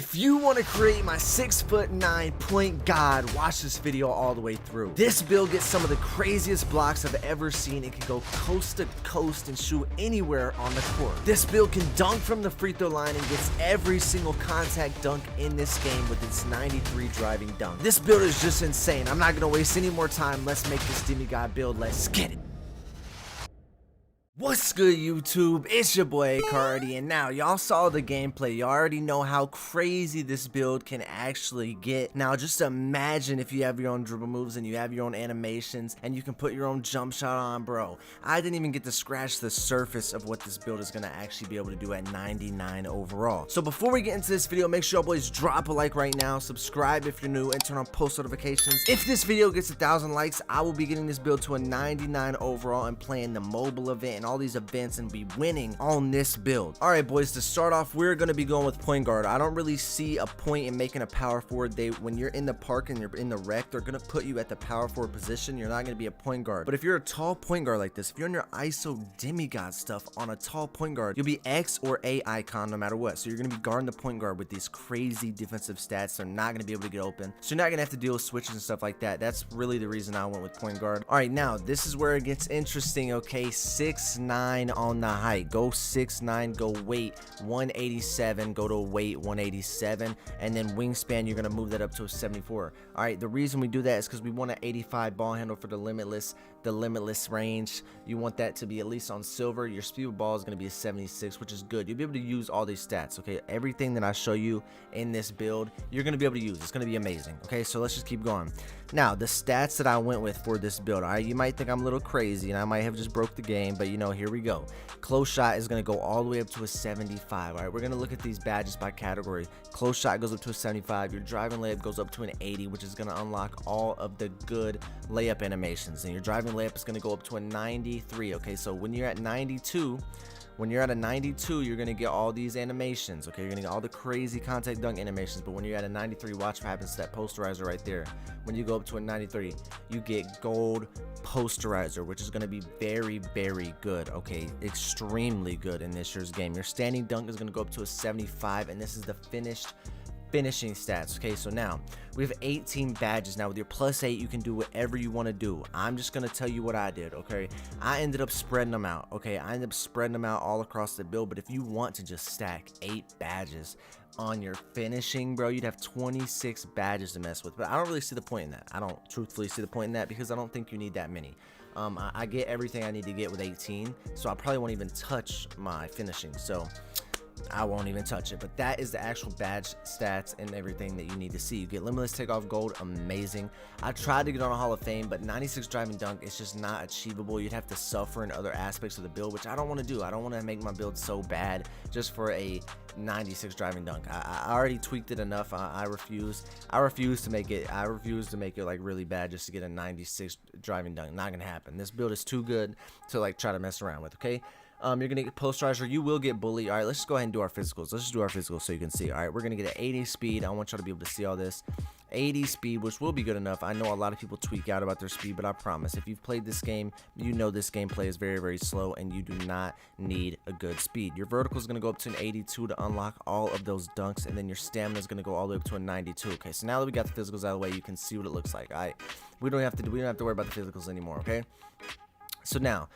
If you want to create my 6'9" point guard, watch this video all the way through. This build gets some of the craziest blocks I've ever seen. It can go coast to coast and shoot anywhere on the court. This build can dunk from the free throw line and gets every single contact dunk in this game with its 93 driving dunk. This build is just insane. I'm not going to waste any more time. Let's make this demigod build. Let's get it. What's good, YouTube? It's your boy Cardi, and now y'all saw the gameplay. You already know how crazy this build can actually get. Now just imagine if you have your own dribble moves and you have your own animations and you can put your own jump shot on, bro. I didn't even get to scratch the surface of what this build is going to actually be able to do at 99 overall. So before we get into this video, make sure y'all boys drop a like right now, subscribe if you're new, and turn on post notifications. If this video gets 1,000 likes, I will be getting this build to a 99 overall and playing the mobile event and all these events and be winning on this build. All right, boys, to start off, we're going to be going with point guard. I don't really see a point in making a power forward. When you're in the park and you're in the rec, they're going to put you at the power forward position. You're not going to be a point guard. But if you're a tall point guard like this, if you're in your ISO demigod stuff on a tall point guard, you'll be X or A icon no matter what. So you're going to be guarding the point guard with these crazy defensive stats. They're not going to be able to get open. So you're not going to have to deal with switches and stuff like that. That's really the reason I went with point guard. All right, now this is where it gets interesting, okay? 6'9" on the height. Go 6'9", go weight 187, go to weight 187, and then wingspan, you're going to move that up to a 74. All right, the reason we do that is because we want an 85 ball handle for the limitless range. You want that to be at least on silver. Your speed of ball is going to be a 76, which is good. You'll be able to use all these stats, okay? Everything that I show you in this build, you're going to be able to use. It's going to be amazing, okay? So let's just keep going. Now, the stats that I went with for this build, all right, you might think I'm a little crazy and I might have just broke the game, but you know, here we go. Close shot is going to go all the way up to a 75. All right, we're going to look at these badges by category. Close shot goes up to a 75. Your driving layup goes up to an 80, which is going to unlock all of the good layup animations. And your driving layup is going to go up to a 93. Okay, so when you're at 92, you're going to get all these animations, okay? You're going to get all the crazy contact dunk animations, but when you're at a 93, watch what happens to that posterizer right there. When you go up to a 93, you get gold posterizer, which is going to be very, very good, okay? Extremely good in this year's game. Your standing dunk is going to go up to a 75, and this is the finishing stats. Okay, so now we have 18 badges. Now with your +8, you can do whatever you want to do. I'm just gonna tell you what I did. Okay, I ended up spreading them out. Okay, I ended up spreading them out all across the build. But if you want to just stack 8 badges on your finishing, bro, you'd have 26 badges to mess with. But I don't really see the point in that. I don't truthfully see the point in that because I don't think you need that many. I get everything I need to get with 18, so I probably won't even touch my finishing. So I won't even touch it, but that is the actual badge stats and everything that you need to see. You get limitless takeoff gold, amazing. I tried to get on a Hall of Fame, but 96 driving dunk is just not achievable. You'd have to suffer in other aspects of the build, which I don't want to do. I don't want to make my build so bad just for a 96 driving dunk. I already tweaked it enough. I refuse to make it. I refuse to make it like really bad just to get a 96 driving dunk. Not gonna happen. This build is too good to like try to mess around with. Okay. You're gonna get posterizer. You will get bully. All right, let's just go ahead and do our physicals. Let's just do our physicals so you can see. All right, we're gonna get an 80 speed. I want y'all to be able to see all this. 80 speed, which will be good enough. I know a lot of people tweak out about their speed, but I promise, if you've played this game, you know this gameplay is very, very slow, and you do not need a good speed. Your vertical is gonna go up to an 82 to unlock all of those dunks, and then your stamina is gonna go all the way up to a 92. Okay, so now that we got the physicals out of the way, you can see what it looks like. All right, we don't have to worry about the physicals anymore. Okay, so now,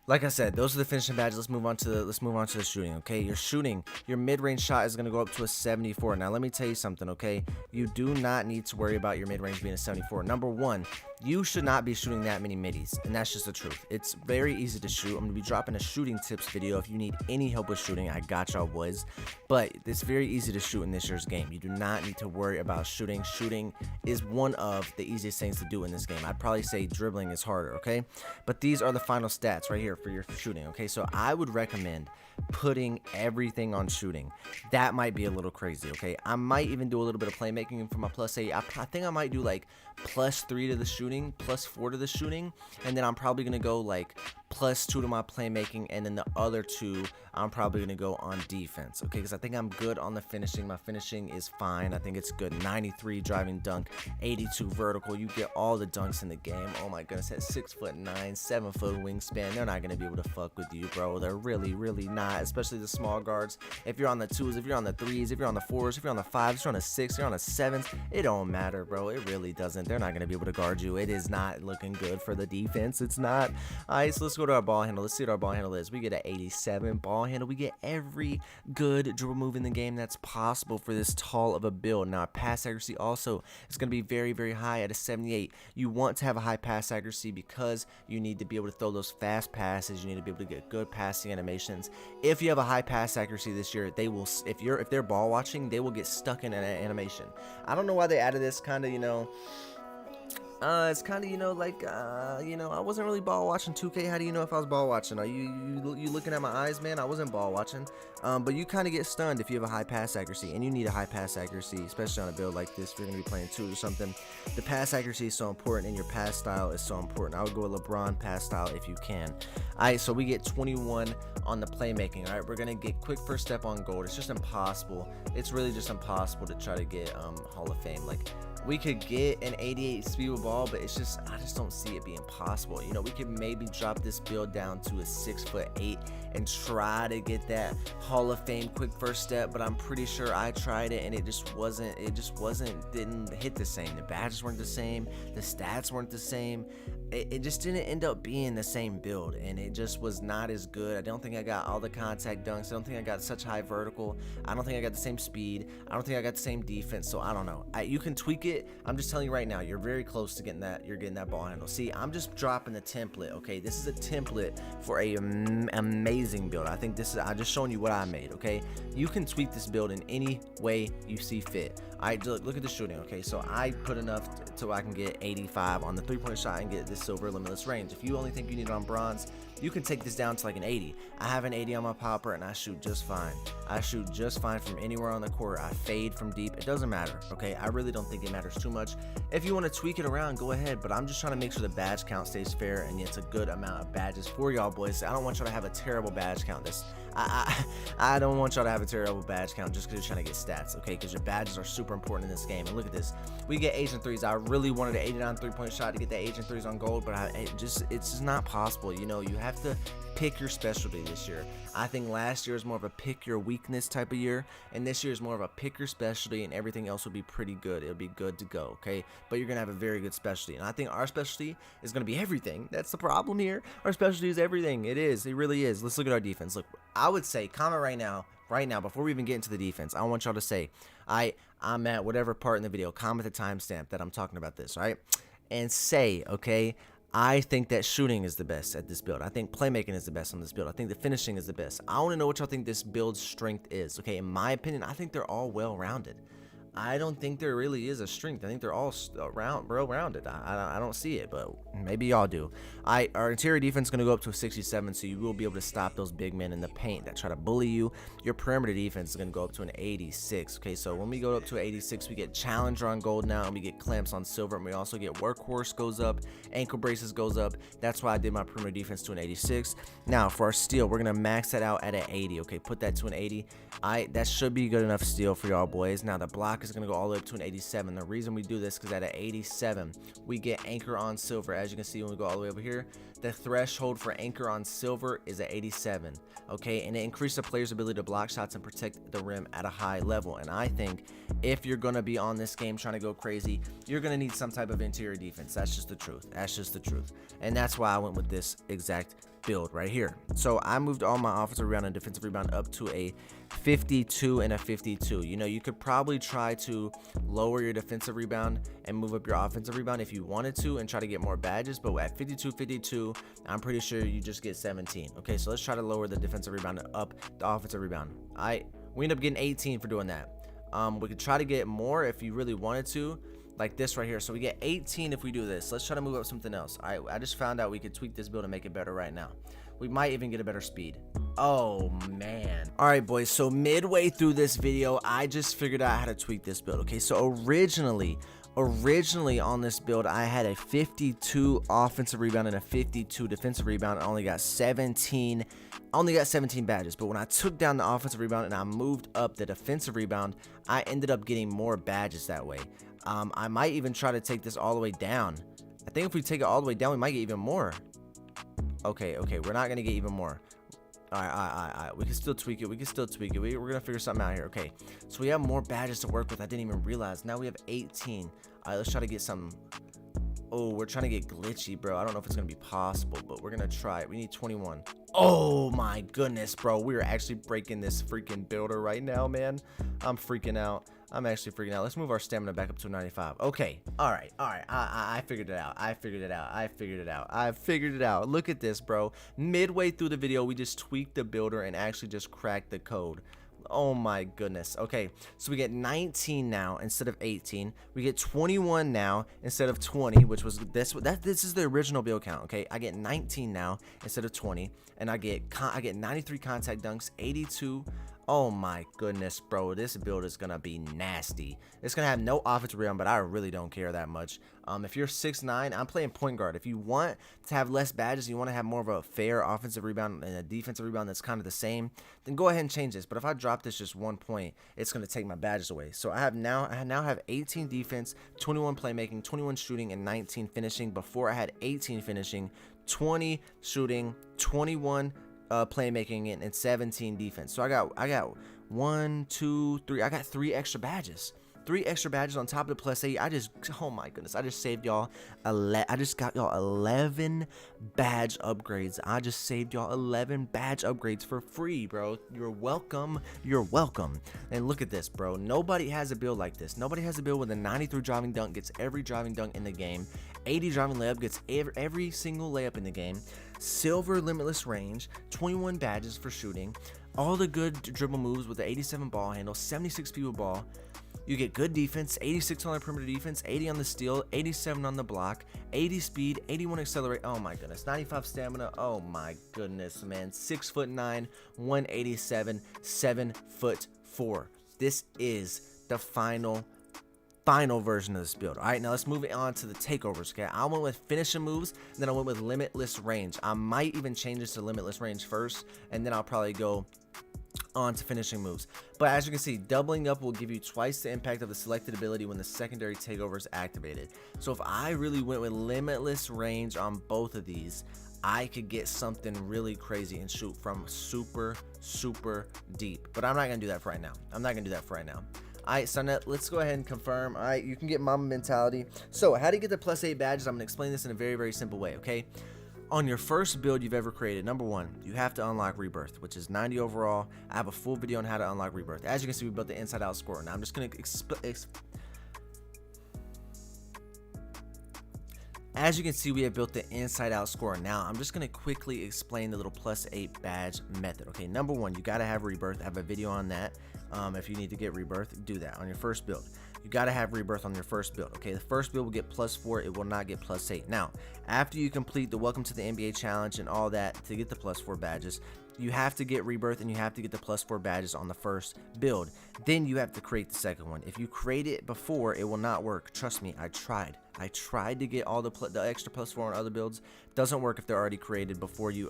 like I said, those are the finishing badges. Let's move on to the shooting. Okay, your shooting, your mid-range shot is gonna go up to a 74. Now let me tell you something. Okay, you do not need to worry about your mid-range being a 74. Number one, you should not be shooting that many middies, and that's just the truth. It's very easy to shoot. I'm gonna be dropping a shooting tips video. If you need any help with shooting, I got y'all boys. But it's very easy to shoot in this year's game. You do not need to worry about shooting. Shooting is one of the easiest things to do in this game. I'd probably say dribbling is harder. Okay, but these are the final stats right here for your shooting. Okay, so I would recommend putting everything on shooting. That might be a little crazy. Okay, I might even do a little bit of playmaking for my +8. I think I might do like +3 to the shooting, +4 to the shooting, and then I'm probably gonna go like plus 2 to my playmaking, and then the other 2 I'm probably gonna go on defense, okay? Because I think I'm good on the finishing. My finishing is fine. I think it's good. 93 driving dunk, 82 vertical. You get all the dunks in the game. Oh my goodness, at 6'9", 7 foot wingspan, they're not gonna be able to fuck with you, bro. They're really not, especially the small guards. If you're on the 2s, if you're on the 3s, if you're on the 4s, if you're on the 5s, if you're on the 6, you're on the 7s, it don't matter, bro. It really doesn't. They're not gonna be able to guard you. It is not looking good for the defense. It's not. All right, so let's go to our ball handle. Let's see what our ball handle is. We get an 87 ball handle. We get every good dribble move in the game that's possible for this tall of a build. Now, our pass accuracy also is going to be very high at a 78. You want to have a high pass accuracy because you need to be able to throw those fast passes. You need to be able to get good passing animations. If you have a high pass accuracy this year, they will, if they're ball watching, they will get stuck in an animation. I don't know why they added this, kind of, you know. It's kind of, you know, like, you know, I wasn't really ball watching 2K. How do you know if I was ball watching? Are you looking at my eyes, man? I wasn't ball watching. But you kind of get stunned if you have a high pass accuracy, and you need a high pass accuracy, especially on a build like this. If you're going to be playing 2 or something, the pass accuracy is so important, and your pass style is so important. I would go with LeBron pass style if you can. Alright, so we get 21 on the playmaking. Alright, we're going to get quick first step on gold. It's just impossible. It's really just impossible to try to get Hall of Fame. Like, we could get an 88 speed with ball, but it's just, I just don't see it being possible. You know, we could maybe drop this build down to a 6'8" and try to get that Hall of Fame quick first step, but I'm pretty sure I tried it and it just wasn't, didn't hit the same. The badges weren't the same, the stats weren't the same. It just didn't end up being the same build, and it just was not as good. I don't think I got all the contact dunks. I don't think I got such high vertical. I don't think I got the same speed. I don't think I got the same defense. So I don't know. You can tweak it. I'm just telling you right now, you're very close to getting that. You're getting that ball handle. See, I'm just dropping the template. Okay, this is a template for a amazing build. I think this is. I'm just showing you what I made. Okay, you can tweak this build in any way you see fit. Alright, look at the shooting. Okay, so I put enough so I can get 85 on the 3-point shot and get this silver limitless range. If you only think you need it on bronze, you can take this down to like an 80. I have an 80 on my popper and I shoot just fine. I shoot just fine from anywhere on the court. I fade from deep. It doesn't matter. Okay, I really don't think it matters too much. If you want to tweak it around, go ahead, but I'm just trying to make sure the badge count stays fair and it's a good amount of badges for y'all boys. I don't want y'all to have a terrible badge count. I don't want y'all to have a terrible badge count just because you're trying to get stats, okay? Because your badges are super important in this game. And look at this. We get Asian threes. I really wanted an 89 3-point shot to get that Asian threes on gold, but it's just not possible. You know, you have to pick your specialty this year. I think last year is more of a pick your weakness type of year, and this year is more of a pick your specialty, and everything else will be pretty good. It'll be good to go, okay? But you're gonna have a very good specialty, and I think our specialty is gonna be everything. That's the problem here. Our specialty is everything. It is. It really is. Let's look at our defense. Look, I would say comment right now, before we even get into the defense, I want y'all to say I'm at whatever part in the video. Comment the timestamp that I'm talking about this, right? And say, okay, I think that shooting is the best at this build. I think playmaking is the best on this build. I think the finishing is the best. I want to know what y'all think this build's strength is. Okay, in my opinion, I think they're all well-rounded. I don't think there really is a strength. I think they're all well-rounded. I don't see it, but maybe y'all do. Our interior defense is going to go up to a 67, so you will be able to stop those big men in the paint that try to bully you. Your perimeter defense is going to go up to an 86. Okay, so when we go up to an 86, we get challenger on gold now, and we get clamps on silver, and we also get workhorse goes up, ankle braces goes up. That's why I did my perimeter defense to an 86. Now, for our steal, we're going to max that out at an 80. Okay, put that to an 80. That should be good enough steal for y'all boys. Now, the block is going to go all the way up to an 87. The reason we do this is because at an 87 we get anchor on silver. As you can see, when we go all the way over here, the threshold for anchor on silver is at 87. Okay, and it increases the player's ability to block shots and protect the rim at a high level. And I think if you're going to be on this game trying to go crazy, you're going to need some type of interior defense. That's just the truth. That's just the truth. And that's why I went with this exact build right here. So I moved all my offensive rebound and defensive rebound up to a 52 and a 52. You know, you could probably try to lower your defensive rebound and move up your offensive rebound if you wanted to and try to get more badges, but at 52 I'm pretty sure you just get 17. Okay, so let's try to lower the defensive rebound up the offensive rebound. We end up getting 18 for doing that. We could try to get more if you really wanted to, like this right here. So we get 18 if we do this. Let's try to move up something else. I just found out we could tweak this build and make it better right now. We might even get a better speed. Oh man. All right, boys, so midway through this video, I just figured out how to tweak this build. Okay, so originally Originally on this build, I had a 52 offensive rebound and a 52 defensive rebound. I only got 17 badges. But when I took down the offensive rebound and I moved up the defensive rebound, I ended up getting more badges that way. I might even try to take this all the way down. I think if we take it all the way down, we might get even more. Okay, we're not gonna get even more. All right. We can still tweak it. We're gonna figure something out here. Okay, so we have more badges to work with. I didn't even realize. Now we have 18. All right, let's try to get some. Oh, we're trying to get glitchy, bro. I don't know if it's gonna be possible, but we're gonna try it. We need 21. Oh my goodness, bro. We're actually breaking this freaking builder right now, man. I'm freaking out. I'm actually freaking out. Let's move our stamina back up to 95. Okay. All right. I figured it out. I figured it out. Look at this, bro. Midway through the video, we just tweaked the builder and actually just cracked the code. Oh my goodness. Okay, so we get 19 now instead of 18. We get 21 now instead of 20, which was this is the original build count. Okay, I get 19 now instead of 20, and I get 93 contact dunks, 82. Oh my goodness, bro. This build is gonna be nasty. It's gonna have no offensive rebound, but I really don't care that much. If you're 6'9", I'm playing point guard. If you want to have less badges, you want to have more of a fair offensive rebound and a defensive rebound that's kind of the same, then go ahead and change this. But if I drop this just 1 point, it's gonna take my badges away. So I now have 18 defense, 21 playmaking, 21 shooting, and 19 finishing. Before I had 18 finishing, 20 shooting, 21 playmaking, and 17 defense. So I got 1, 2, 3. I got 3 extra badges. 3 extra badges on top of the +8. Oh my goodness, I just saved y'all. I just got y'all 11 badge upgrades. I just saved y'all 11 badge upgrades for free, bro. You're welcome. And look at this, bro. Nobody has a build like this. Nobody has a build with a 93 driving dunk, gets every driving dunk in the game. 80 driving layup, gets every single layup in the game. Silver limitless range, 21 badges for shooting, all the good dribble moves with the 87 ball handle, 76 feet with ball. You get good defense, 86 on the perimeter defense, 80 on the steal, 87 on the block, 80 speed, 81 accelerate. Oh my goodness, 95 stamina. Oh my goodness, man. 6'9", 187, 7'4". This is the final version of this build. All right, now let's move on to the takeovers. Okay, I went with finishing moves, then I went with limitless range. I might even change this to limitless range first, and then I'll probably go on to finishing moves. But as you can see, doubling up will give you twice the impact of the selected ability when the secondary takeover is activated. So if I really went with limitless range on both of these, I could get something really crazy and shoot from super deep. But I'm not gonna do that for right now. Alright, so now let's go ahead and confirm. Alright, you can get Mama mentality. So how to get the +8 badges, I'm gonna explain this in a very simple way. Okay, on your first build you've ever created, number 1, you have to unlock Rebirth, which is 90 overall. I have a full video on how to unlock Rebirth. As you can see, we built the inside out score. Now I'm just gonna as you can see, we have built the inside out score. Now I'm just gonna quickly explain the little +8 badge method. Okay, number 1, you gotta have Rebirth. I have a video on that. If you need to get Rebirth, do that on your first build. You gotta have Rebirth on your first build. Okay, the first build will get +4. It will not get +8. Now, after you complete the Welcome to the NBA challenge and all that to get the +4 badges, you have to get Rebirth and you have to get the +4 badges on the first build. Then you have to create the second one. If you create it before, it will not work. Trust me, I tried to get all the extra +4 on other builds. Doesn't work if they're already created before you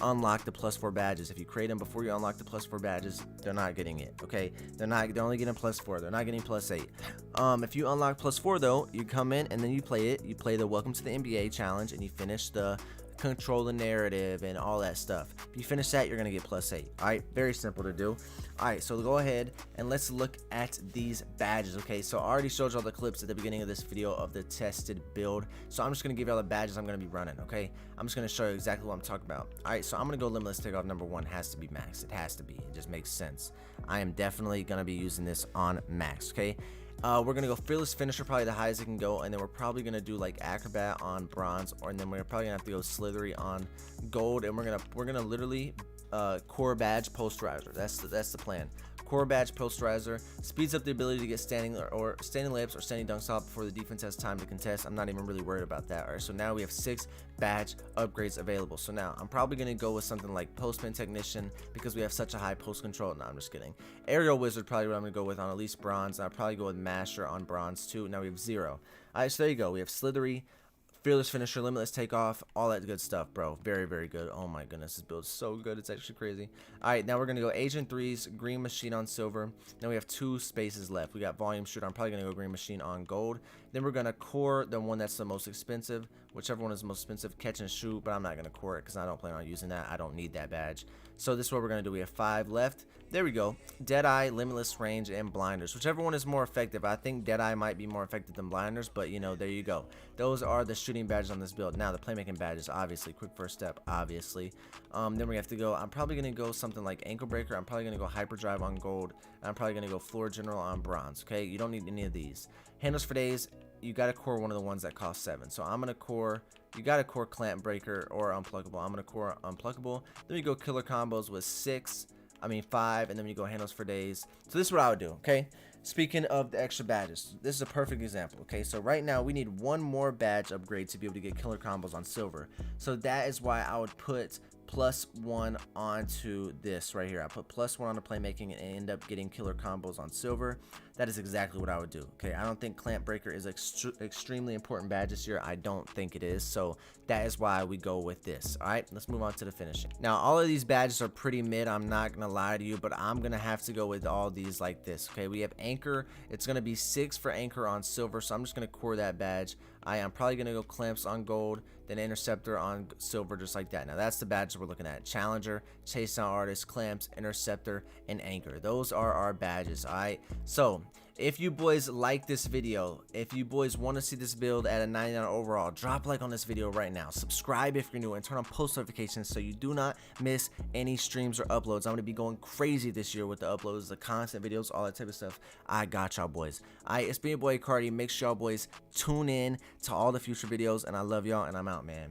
unlock the +4 badges. If you create them before you unlock the +4 badges, they're not getting it. Okay, they're only getting +4. They're not getting +8. If you unlock +4 though, you come in and then you play it. You play the Welcome to the NBA challenge and you finish the control the narrative and all that stuff. If you finish that, you're gonna get +8. All right, very simple to do. All right, so go ahead and let's look at these badges. Okay, so I already showed you all the clips at the beginning of this video of the tested build, so I'm just gonna give you all the badges I'm gonna be running. Okay, I'm just gonna show you exactly what I'm talking about. All right, so I'm gonna go limitless takeoff. Number 1 has to be max. It has to be. It just makes sense. I am definitely gonna be using this on max. Okay, we're gonna go fearless finisher, probably the highest it can go, and then we're probably gonna do like acrobat on bronze, and then we're probably gonna have to go slithery on gold, and we're gonna literally core badge posterizer. That's the plan. Core badge posterizer speeds up the ability to get standing layups or standing dunk stop before the defense has time to contest. I'm not even really worried about that. All right, so now we have 6 badge upgrades available. So now I'm probably gonna go with something like postman technician because we have such a high post control. No, I'm just kidding. Aerial wizard probably what I'm gonna go with on at least bronze. And I'll probably go with masher on bronze too. Now we have 0. All right, so there you go. We have slithery, fearless finisher, limitless takeoff, all that good stuff, bro. Very, very good. Oh my goodness, this build is so good. It's actually crazy. All right, now we're gonna go agent 3s, green machine on silver. Now we have 2 spaces left. We got volume shooter. I'm probably gonna go green machine on gold. Then we're gonna core the one that's the most expensive, whichever one is the most expensive, catch and shoot. But I'm not gonna core it because I don't plan on using that. I don't need that badge. So this is what we're gonna do. We have 5 left. There we go. Deadeye, limitless range, and blinders. Whichever one is more effective. I think Deadeye might be more effective than blinders, but you know, there you go. Those are the shooting badges on this build. Now the playmaking badges, obviously, quick first step, obviously. Then we have to go. I'm probably gonna go something like ankle breaker. I'm probably gonna go hyperdrive on gold. And I'm probably gonna go floor general on bronze. Okay, you don't need any of these. Handles for days. You gotta core one of the ones that cost 7. So I'm gonna core. You gotta core clamp breaker or unpluckable. I'm gonna core unpluckable. Then you go killer combos with 5, and then you go handles for days. So this is what I would do, okay? Speaking of the extra badges, this is a perfect example, okay? So right now we need one more badge upgrade to be able to get killer combos on silver. So that is why I would put +1 onto this right here. I put +1 on the playmaking and end up getting killer combos on silver. That is exactly what I would do. Okay, I don't think clamp breaker is extremely important badge this year. I don't think it is. So that is why we go with this. All right, let's move on to the finishing. Now all of these badges are pretty mid. I'm not gonna lie to you, but I'm gonna have to go with all these like this. Okay, we have anchor. It's gonna be 6 for anchor on silver. So I'm just gonna core that badge. I am probably gonna go clamps on gold, then interceptor on silver, just like that. Now that's the badge we're looking at: challenger, chase down artist, clamps, interceptor, and anchor. Those are our badges. All right, so if you boys like this video, if you boys want to see this build at a 99 overall, drop a like on this video right now. Subscribe if you're new, and turn on post notifications so you do not miss any streams or uploads. I'm going to be going crazy this year with the uploads, the content videos, all that type of stuff. I got y'all boys. Alright, it's been your boy Cardi. Make sure y'all boys tune in to all the future videos, and I love y'all, and I'm out, man.